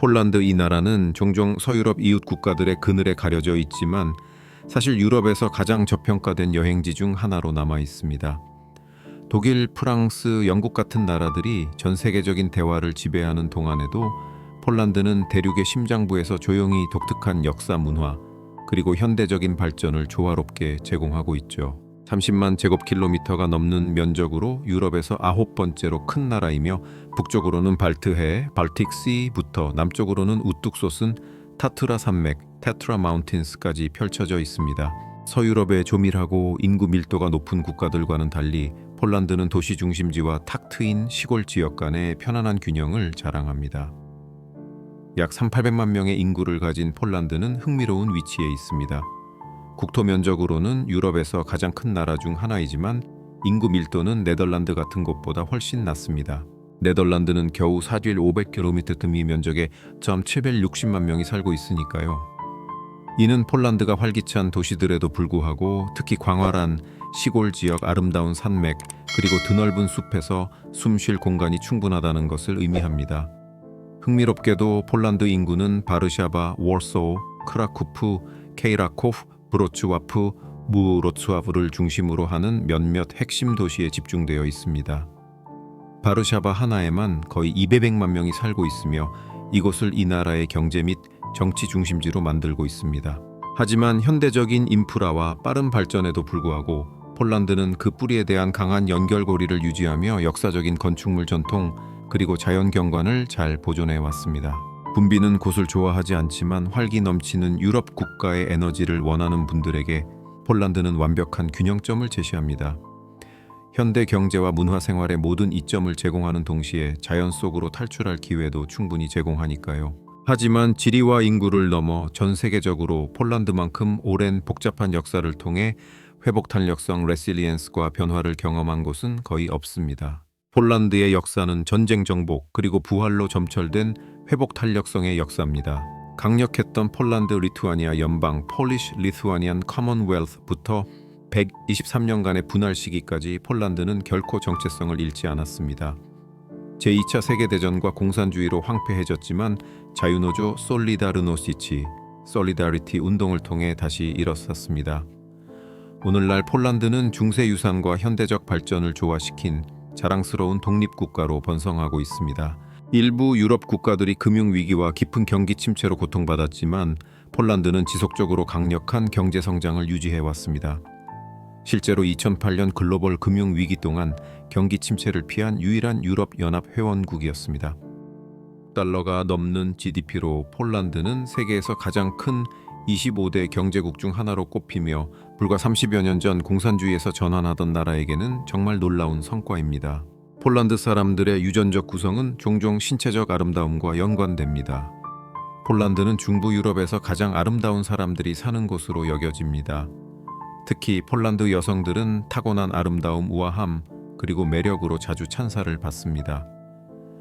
폴란드 이 나라는 종종 서유럽 이웃 국가들의 그늘에 가려져 있지만 사실 유럽에서 가장 저평가된 여행지 중 하나로 남아 있습니다. 독일, 프랑스, 영국 같은 나라들이 전 세계적인 대화를 지배하는 동안에도 폴란드는 대륙의 심장부에서 조용히 독특한 역사 문화 그리고 현대적인 발전을 조화롭게 제공하고 있죠. 30만 제곱킬로미터가 넘는 면적으로 유럽에서 9번째로 큰 나라이며 북쪽으로는 발트해, 발틱시부터 남쪽으로는 우뚝 솟은 타트라 산맥, 테트라 마운틴스까지 펼쳐져 있습니다. 서유럽의 조밀하고 인구 밀도가 높은 국가들과는 달리 폴란드는 도시 중심지와 탁 트인 시골 지역 간의 편안한 균형을 자랑합니다. 약 3,800만 명의 인구를 가진 폴란드는 흥미로운 위치에 있습니다. 국토 면적으로는 유럽에서 가장 큰 나라 중 하나이지만 인구 밀도는 네덜란드 같은 곳보다 훨씬 낮습니다. 네덜란드는 겨우 사길 500km 틈이 면적에 760만 명이 살고 있으니까요. 이는 폴란드가 활기찬 도시들에도 불구하고 특히 광활한 시골 지역, 아름다운 산맥, 그리고 드넓은 숲에서 숨 쉴 공간이 충분하다는 것을 의미합니다. 흥미롭게도 폴란드 인구는 바르샤바, 워소우, 크라쿠프, 케이라코프, 브로츠와프, 무로츠와프를 중심으로 하는 몇몇 핵심 도시에 집중되어 있습니다. 바르샤바 하나에만 거의 200만 명이 살고 있으며 이곳을 이 나라의 경제 및 정치 중심지로 만들고 있습니다. 하지만 현대적인 인프라와 빠른 발전에도 불구하고 폴란드는 그 뿌리에 대한 강한 연결고리를 유지하며 역사적인 건축물 전통 그리고 자연 경관을 잘 보존해 왔습니다. 붐비는 곳을 좋아하지 않지만 활기 넘치는 유럽 국가의 에너지를 원하는 분들에게 폴란드는 완벽한 균형점을 제시합니다. 현대 경제와 문화 생활의 모든 이점을 제공하는 동시에 자연 속으로 탈출할 기회도 충분히 제공하니까요. 하지만 지리와 인구를 넘어 전 세계적으로 폴란드만큼 오랜 복잡한 역사를 통해 회복 탄력성 레실리엔스과 변화를 경험한 곳은 거의 없습니다. 폴란드의 역사는 전쟁 정복 그리고 부활로 점철된 회복 탄력성의 역사입니다. 강력했던 폴란드 리투아니아 연방 폴리시 리투아니안 커먼웰스부터 123년간의 분할 시기까지 폴란드는 결코 정체성을 잃지 않았습니다. 제2차 세계대전과 공산주의로 황폐해졌지만 자유노조 솔리다르노시치, 솔리다리티 운동을 통해 다시 일어섰습니다. 오늘날 폴란드는 중세유산과 현대적 발전을 조화시킨 자랑스러운 독립국가로 번성하고 있습니다. 일부 유럽 국가들이 금융위기와 깊은 경기 침체로 고통받았지만 폴란드는 지속적으로 강력한 경제 성장을 유지해왔습니다. 실제로 2008년 글로벌 금융위기 동안 경기 침체를 피한 유일한 유럽연합 회원국이었습니다. 달러가 넘는 GDP로 폴란드는 세계에서 가장 큰 25대 경제국 중 하나로 꼽히며 불과 30여 년 전 공산주의에서 전환하던 나라에게는 정말 놀라운 성과입니다. 폴란드 사람들의 유전적 구성은 종종 신체적 아름다움과 연관됩니다. 폴란드는 중부 유럽에서 가장 아름다운 사람들이 사는 곳으로 여겨집니다. 특히 폴란드 여성들은 타고난 아름다움, 우아함, 그리고 매력으로 자주 찬사를 받습니다.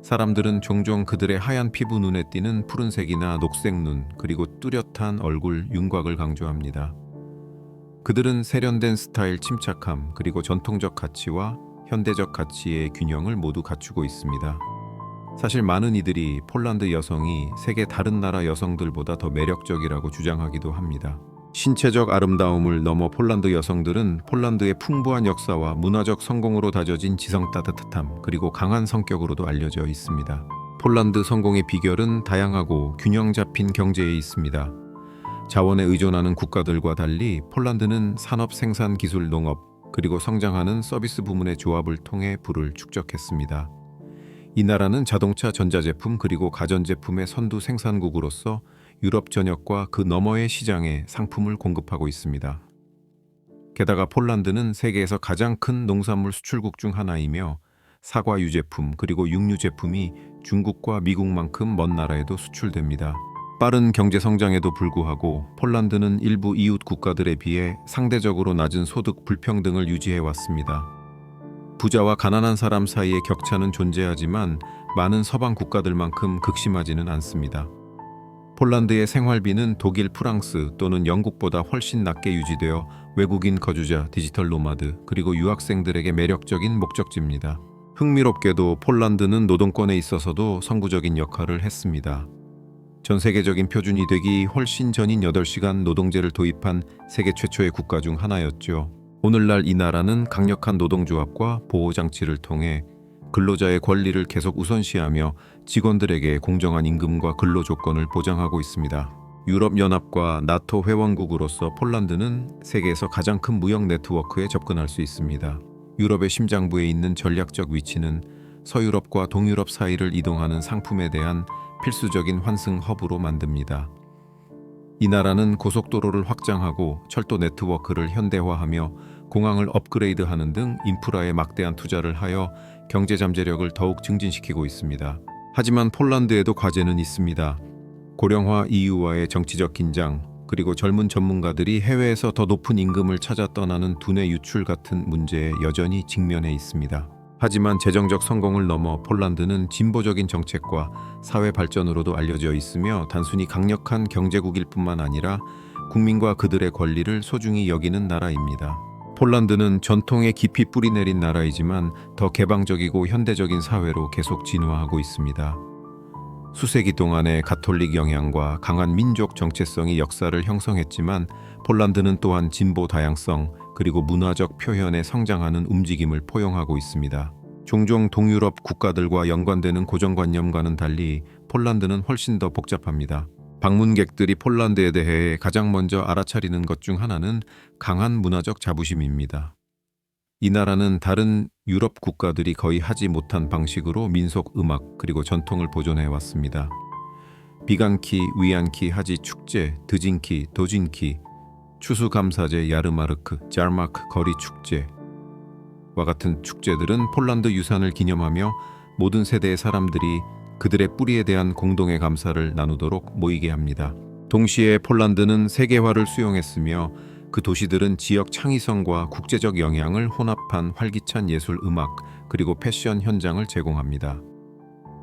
사람들은 종종 그들의 하얀 피부 눈에 띄는 푸른색이나 녹색 눈, 그리고 뚜렷한 얼굴, 윤곽을 강조합니다. 그들은 세련된 스타일, 침착함, 그리고 전통적 가치와 현대적 가치의 균형을 모두 갖추고 있습니다. 사실 많은 이들이 폴란드 여성이 세계 다른 나라 여성들보다 더 매력적이라고 주장하기도 합니다. 신체적 아름다움을 넘어 폴란드 여성들은 폴란드의 풍부한 역사와 문화적 성공으로 다져진 지성 따뜻함 그리고 강한 성격으로도 알려져 있습니다. 폴란드 성공의 비결은 다양하고 균형 잡힌 경제에 있습니다. 자원에 의존하는 국가들과 달리 폴란드는 산업, 생산, 기술, 농업 그리고 성장하는 서비스 부문의 조합을 통해 부를 축적했습니다. 이 나라는 자동차, 전자제품 그리고 가전제품의 선두 생산국으로서 유럽 전역과 그 너머의 시장에 상품을 공급하고 있습니다. 게다가 폴란드는 세계에서 가장 큰 농산물 수출국 중 하나이며 사과 유제품 그리고 육류 제품이 중국과 미국만큼 먼 나라에도 수출됩니다. 빠른 경제 성장에도 불구하고 폴란드는 일부 이웃 국가들에 비해 상대적으로 낮은 소득 불평등을 유지해 왔습니다. 부자와 가난한 사람 사이의 격차는 존재하지만 많은 서방 국가들만큼 극심하지는 않습니다. 폴란드의 생활비는 독일, 프랑스 또는 영국보다 훨씬 낮게 유지되어 외국인 거주자, 디지털 노마드, 그리고 유학생들에게 매력적인 목적지입니다. 흥미롭게도 폴란드는 노동권에 있어서도 선구적인 역할을 했습니다. 전 세계적인 표준이 되기 훨씬 전인 8시간 노동제를 도입한 세계 최초의 국가 중 하나였죠. 오늘날 이 나라는 강력한 노동조합과 보호장치를 통해 근로자의 권리를 계속 우선시하며 직원들에게 공정한 임금과 근로 조건을 보장하고 있습니다. 유럽연합과 나토 회원국으로서 폴란드는 세계에서 가장 큰 무역 네트워크에 접근할 수 있습니다. 유럽의 심장부에 있는 전략적 위치는 서유럽과 동유럽 사이를 이동하는 상품에 대한 필수적인 환승 허브로 만듭니다. 이 나라는 고속도로를 확장하고 철도 네트워크를 현대화하며 공항을 업그레이드하는 등 인프라에 막대한 투자를 하여 경제 잠재력을 더욱 증진시키고 있습니다. 하지만 폴란드에도 과제는 있습니다. 고령화 이유와의 정치적 긴장, 그리고 젊은 전문가들이 해외에서 더 높은 임금을 찾아 떠나는 두뇌 유출 같은 문제에 여전히 직면해 있습니다. 하지만 재정적 성공을 넘어 폴란드는 진보적인 정책과 사회 발전으로도 알려져 있으며 단순히 강력한 경제국일 뿐만 아니라 국민과 그들의 권리를 소중히 여기는 나라입니다. 폴란드는 전통에 깊이 뿌리내린 나라이지만 더 개방적이고 현대적인 사회로 계속 진화하고 있습니다. 수세기 동안의 가톨릭 영향과 강한 민족 정체성이 역사를 형성했지만 폴란드는 또한 진보 다양성 그리고 문화적 표현에 성장하는 움직임을 포용하고 있습니다. 종종 동유럽 국가들과 연관되는 고정관념과는 달리 폴란드는 훨씬 더 복잡합니다. 방문객들이 폴란드에 대해 가장 먼저 알아차리는 것 중 하나는 강한 문화적 자부심입니다. 이 나라는 다른 유럽 국가들이 거의 하지 못한 방식으로 민속 음악 그리고 전통을 보존해 왔습니다. 비간키, 위안키, 하지 축제, 드진키, 도진키, 추수감사제, 야르마르크, 자르마크 거리 축제와 같은 축제들은 폴란드 유산을 기념하며 모든 세대의 사람들이 그들의 뿌리에 대한 공동의 감사를 나누도록 모이게 합니다. 동시에 폴란드는 세계화를 수용했으며 그 도시들은 지역 창의성과 국제적 영향을 혼합한 활기찬 예술, 음악, 그리고 패션 현장을 제공합니다.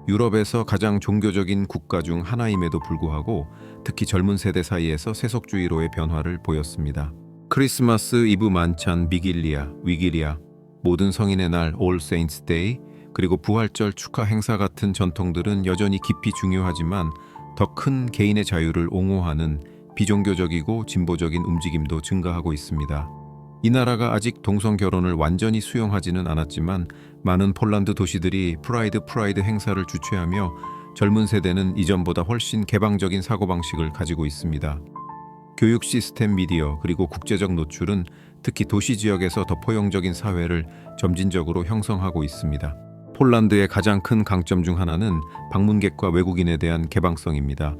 유럽에서 가장 종교적인 국가 중 하나임에도 불구하고 특히 젊은 세대 사이에서 세속주의로의 변화를 보였습니다. 크리스마스 이브 만찬, 위기리아, 모든 성인의 날, 올 세인트스 데이, 그리고 부활절 축하 행사 같은 전통들은 여전히 깊이 중요하지만 더 큰 개인의 자유를 옹호하는 비종교적이고 진보적인 움직임도 증가하고 있습니다. 이 나라가 아직 동성 결혼을 완전히 수용하지는 않았지만 많은 폴란드 도시들이 프라이드 행사를 주최하며 젊은 세대는 이전보다 훨씬 개방적인 사고방식을 가지고 있습니다. 교육 시스템, 미디어, 그리고 국제적 노출은 특히 도시 지역에서 더 포용적인 사회를 점진적으로 형성하고 있습니다. 폴란드의 가장 큰 강점 중 하나는 방문객과 외국인에 대한 개방성입니다.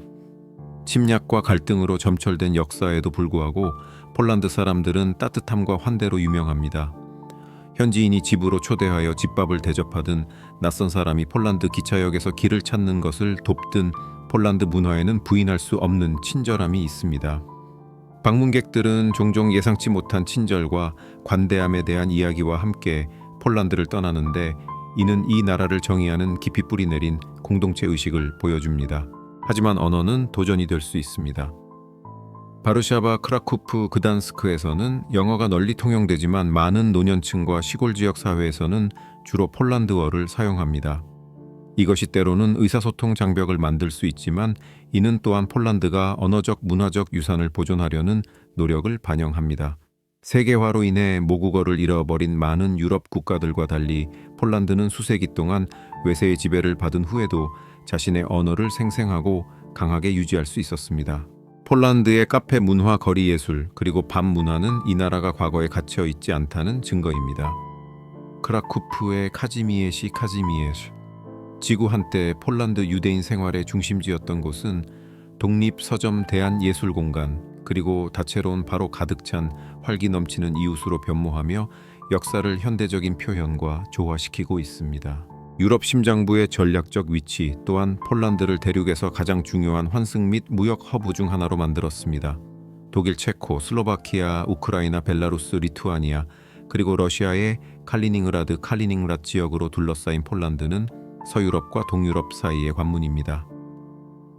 침략과 갈등으로 점철된 역사에도 불구하고 폴란드 사람들은 따뜻함과 환대로 유명합니다. 현지인이 집으로 초대하여 집밥을 대접하든 낯선 사람이 폴란드 기차역에서 길을 찾는 것을 돕든 폴란드 문화에는 부인할 수 없는 친절함이 있습니다. 방문객들은 종종 예상치 못한 친절과 관대함에 대한 이야기와 함께 폴란드를 떠나는데 이는 이 나라를 정의하는 깊이 뿌리내린 공동체 의식을 보여줍니다. 하지만 언어는 도전이 될 수 있습니다. 바르샤바, 크라쿠프, 그단스크에서는 영어가 널리 통용되지만 많은 노년층과 시골 지역 사회에서는 주로 폴란드어를 사용합니다. 이것이 때로는 의사소통 장벽을 만들 수 있지만 이는 또한 폴란드가 언어적 문화적 유산을 보존하려는 노력을 반영합니다. 세계화로 인해 모국어를 잃어버린 많은 유럽 국가들과 달리 폴란드는 수세기 동안 외세의 지배를 받은 후에도 자신의 언어를 생생하고 강하게 유지할 수 있었습니다. 폴란드의 카페 문화, 거리 예술, 그리고 밤 문화는 이 나라가 과거에 갇혀 있지 않다는 증거입니다. 크라쿠프의 카지미에시 지구 한때 폴란드 유대인 생활의 중심지였던 곳은 독립 서점 대한예술공간 그리고 다채로운 바로 가득 찬 활기 넘치는 이웃으로 변모하며 역사를 현대적인 표현과 조화시키고 있습니다. 유럽 심장부의 전략적 위치 또한 폴란드를 대륙에서 가장 중요한 환승 및 무역 허브 중 하나로 만들었습니다. 독일, 체코, 슬로바키아, 우크라이나, 벨라루스, 리투아니아 그리고 러시아의 칼리닝그라드 지역으로 둘러싸인 폴란드는 서유럽과 동유럽 사이의 관문입니다.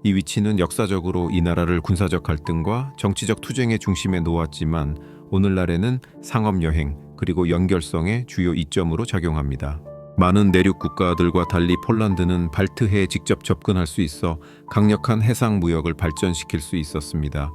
이 위치는 역사적으로 이 나라를 군사적 갈등과 정치적 투쟁의 중심에 놓았지만 오늘날에는 상업 여행 그리고 연결성의 주요 이점으로 작용합니다. 많은 내륙 국가들과 달리 폴란드는 발트해에 직접 접근할 수 있어 강력한 해상 무역을 발전시킬 수 있었습니다.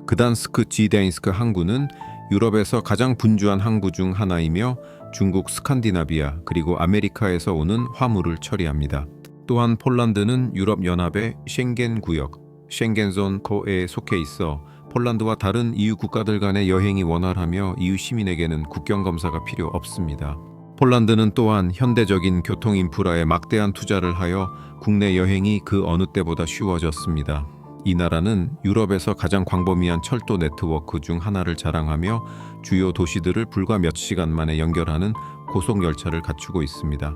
그단스크 지데인스크 항구는 유럽에서 가장 분주한 항구 중 하나이며 중국 스칸디나비아 그리고 아메리카에서 오는 화물을 처리합니다. 또한 폴란드는 유럽연합의 쉥겐 구역, 쉥겐존 코에 속해 있어 폴란드와 다른 EU 국가들 간의 여행이 원활하며 EU 시민에게는 국경 검사가 필요 없습니다. 폴란드는 또한 현대적인 교통 인프라에 막대한 투자를 하여 국내 여행이 그 어느 때보다 쉬워졌습니다. 이 나라는 유럽에서 가장 광범위한 철도 네트워크 중 하나를 자랑하며 주요 도시들을 불과 몇 시간 만에 연결하는 고속 열차를 갖추고 있습니다.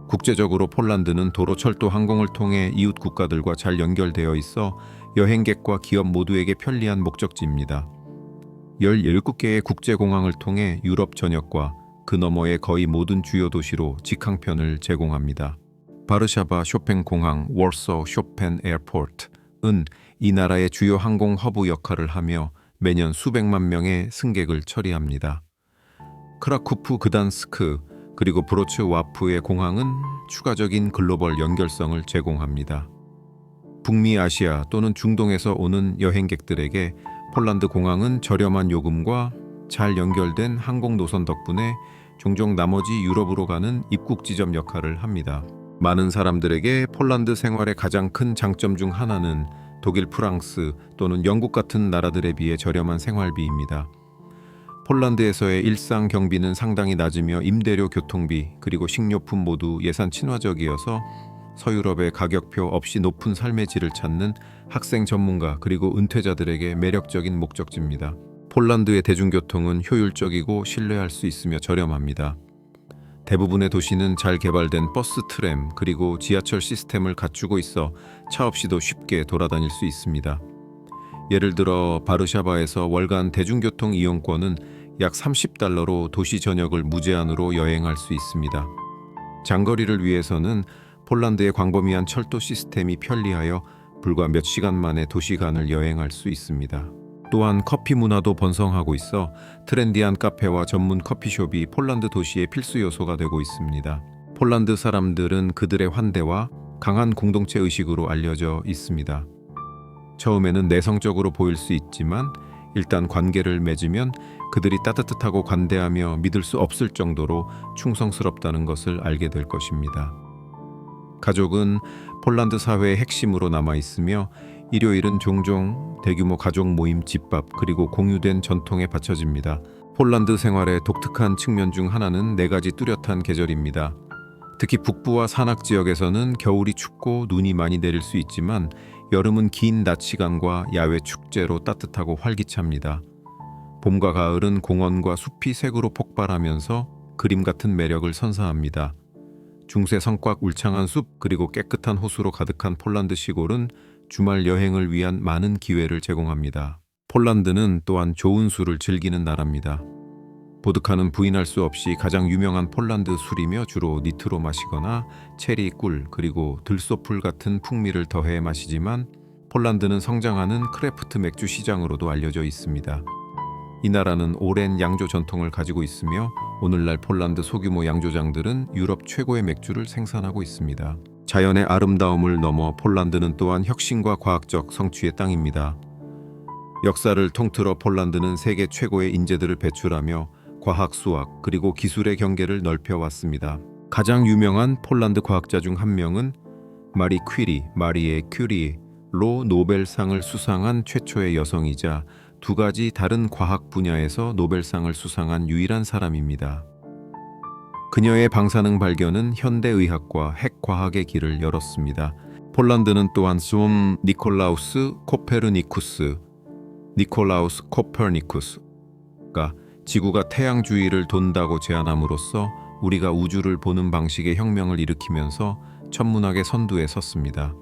국제적으로 폴란드는 도로, 철도, 항공을 통해 이웃 국가들과 잘 연결되어 있어 여행객과 기업 모두에게 편리한 목적지입니다. 17개의 국제공항을 통해 유럽 전역과 그 너머의 거의 모든 주요 도시로 직항편을 제공합니다. 바르샤바 쇼펜 공항, 월소 쇼펜 에어포트는 이 나라의 주요 항공 허브 역할을 하며 매년 수백만 명의 승객을 처리합니다. 크라쿠프, 그단스크, 그리고 브로츠와프의 공항은 추가적인 글로벌 연결성을 제공합니다. 북미 아시아 또는 중동에서 오는 여행객들에게 폴란드 공항은 저렴한 요금과 잘 연결된 항공 노선 덕분에 종종 나머지 유럽으로 가는 입국 지점 역할을 합니다. 많은 사람들에게 폴란드 생활의 가장 큰 장점 중 하나는 독일, 프랑스 또는 영국 같은 나라들에 비해 저렴한 생활비입니다. 폴란드에서의 일상 경비는 상당히 낮으며 임대료, 교통비, 그리고 식료품 모두 예산 친화적이어서 서유럽의 가격표 없이 높은 삶의 질을 찾는 학생, 전문가, 그리고 은퇴자들에게 매력적인 목적지입니다. 폴란드의 대중교통은 효율적이고 신뢰할 수 있으며 저렴합니다. 대부분의 도시는 잘 개발된 버스, 트램, 그리고 지하철 시스템을 갖추고 있어 차 없이도 쉽게 돌아다닐 수 있습니다. 예를 들어 바르샤바에서 월간 대중교통 이용권은 약 $30로 도시 전역을 무제한으로 여행할 수 있습니다. 장거리를 위해서는 폴란드의 광범위한 철도 시스템이 편리하여 불과 몇 시간 만에 도시 간을 여행할 수 있습니다. 또한 커피 문화도 번성하고 있어 트렌디한 카페와 전문 커피숍이 폴란드 도시의 필수 요소가 되고 있습니다. 폴란드 사람들은 그들의 환대와 강한 공동체 의식으로 알려져 있습니다. 처음에는 내성적으로 보일 수 있지만 일단 관계를 맺으면 그들이 따뜻하고 관대하며 믿을 수 없을 정도로 충성스럽다는 것을 알게 될 것입니다. 가족은 폴란드 사회의 핵심으로 남아 있으며 일요일은 종종 대규모 가족 모임, 집밥, 그리고 공유된 전통에 바쳐집니다. 폴란드 생활의 독특한 측면 중 하나는 4가지 뚜렷한 계절입니다. 특히 북부와 산악 지역에서는 겨울이 춥고 눈이 많이 내릴 수 있지만 여름은 긴 낮 시간과 야외 축제로 따뜻하고 활기찹니다. 봄과 가을은 공원과 숲이 색으로 폭발하면서 그림 같은 매력을 선사합니다. 중세 성곽, 울창한 숲, 그리고 깨끗한 호수로 가득한 폴란드 시골은 주말 여행을 위한 많은 기회를 제공합니다. 폴란드는 또한 좋은 술을 즐기는 나라입니다. 보드카는 부인할 수 없이 가장 유명한 폴란드 술이며 주로 니트로 마시거나 체리, 꿀, 그리고 들소풀 같은 풍미를 더해 마시지만 폴란드는 성장하는 크래프트 맥주 시장으로도 알려져 있습니다. 이 나라는 오랜 양조 전통을 가지고 있으며 오늘날 폴란드 소규모 양조장들은 유럽 최고의 맥주를 생산하고 있습니다. 자연의 아름다움을 넘어 폴란드는 또한 혁신과 과학적 성취의 땅입니다. 역사를 통틀어 폴란드는 세계 최고의 인재들을 배출하며 과학, 수학, 그리고 기술의 경계를 넓혀왔습니다. 가장 유명한 폴란드 과학자 중 한 명은 마리 퀴리, 마리에 큐리로 노벨상을 수상한 최초의 여성이자 2가지 다른 과학 분야에서 노벨상을 수상한 유일한 사람입니다. 그녀의 방사능 발견은 현대의학과 핵과학의 길을 열었습니다. 폴란드는 또한 쏨 니콜라우스 코페르니쿠스가 지구가 태양 주위를 돈다고 제안함으로써 우리가 우주를 보는 방식의 혁명을 일으키면서 천문학의 선두에 섰습니다.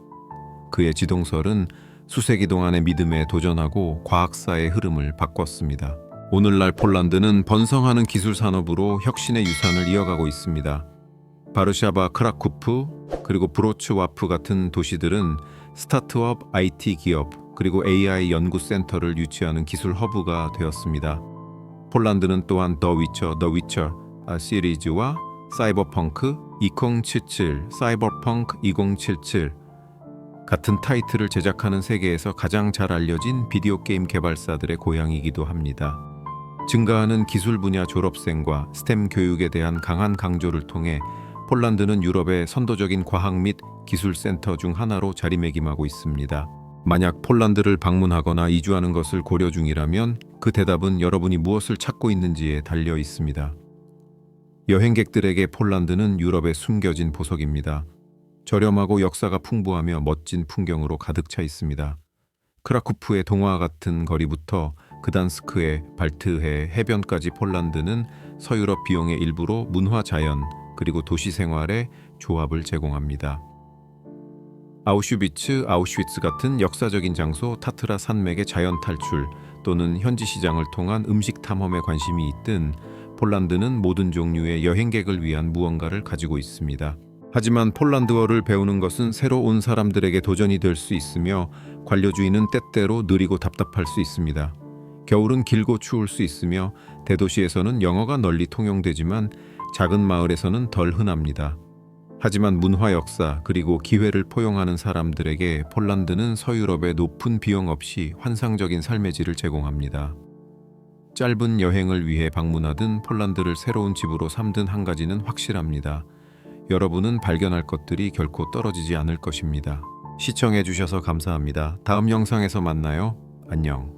그의 지동설은 수세기 동안의 믿음에 도전하고 과학사의 흐름을 바꿨습니다. 오늘날 폴란드는 번성하는 기술 산업으로 혁신의 유산을 이어가고 있습니다. 바르샤바, 크라쿠프, 그리고 브로츠와프 같은 도시들은 스타트업, IT 기업, 그리고 AI 연구 센터를 유치하는 기술 허브가 되었습니다. 폴란드는 또한 더 위쳐 시리즈와 사이버펑크 2077, 사이버펑크 2077 같은 타이틀을 제작하는 세계에서 가장 잘 알려진 비디오 게임 개발사들의 고향이기도 합니다. 증가하는 기술 분야 졸업생과 스템 교육에 대한 강한 강조를 통해 폴란드는 유럽의 선도적인 과학 및 기술 센터 중 하나로 자리매김하고 있습니다. 만약 폴란드를 방문하거나 이주하는 것을 고려 중이라면 그 대답은 여러분이 무엇을 찾고 있는지에 달려 있습니다. 여행객들에게 폴란드는 유럽의 숨겨진 보석입니다. 저렴하고 역사가 풍부하며 멋진 풍경으로 가득 차 있습니다. 크라쿠프의 동화 같은 거리부터 그단스크의 발트해 해변까지 폴란드는 서유럽 비용의 일부로 문화 자연 그리고 도시 생활의 조합을 제공합니다. 아우슈비츠 같은 역사적인 장소, 타트라 산맥의 자연 탈출 또는 현지 시장을 통한 음식 탐험에 관심이 있든 폴란드는 모든 종류의 여행객을 위한 무언가를 가지고 있습니다. 하지만 폴란드어를 배우는 것은 새로 온 사람들에게 도전이 될 수 있으며 관료주의는 때때로 느리고 답답할 수 있습니다. 겨울은 길고 추울 수 있으며 대도시에서는 영어가 널리 통용되지만 작은 마을에서는 덜 흔합니다. 하지만 문화 역사 그리고 기회를 포용하는 사람들에게 폴란드는 서유럽의 높은 비용 없이 환상적인 삶의 질을 제공합니다. 짧은 여행을 위해 방문하든 폴란드를 새로운 집으로 삼든 한 가지는 확실합니다. 여러분은 발견할 것들이 결코 떨어지지 않을 것입니다. 시청해 주셔서 감사합니다. 다음 영상에서 만나요. 안녕.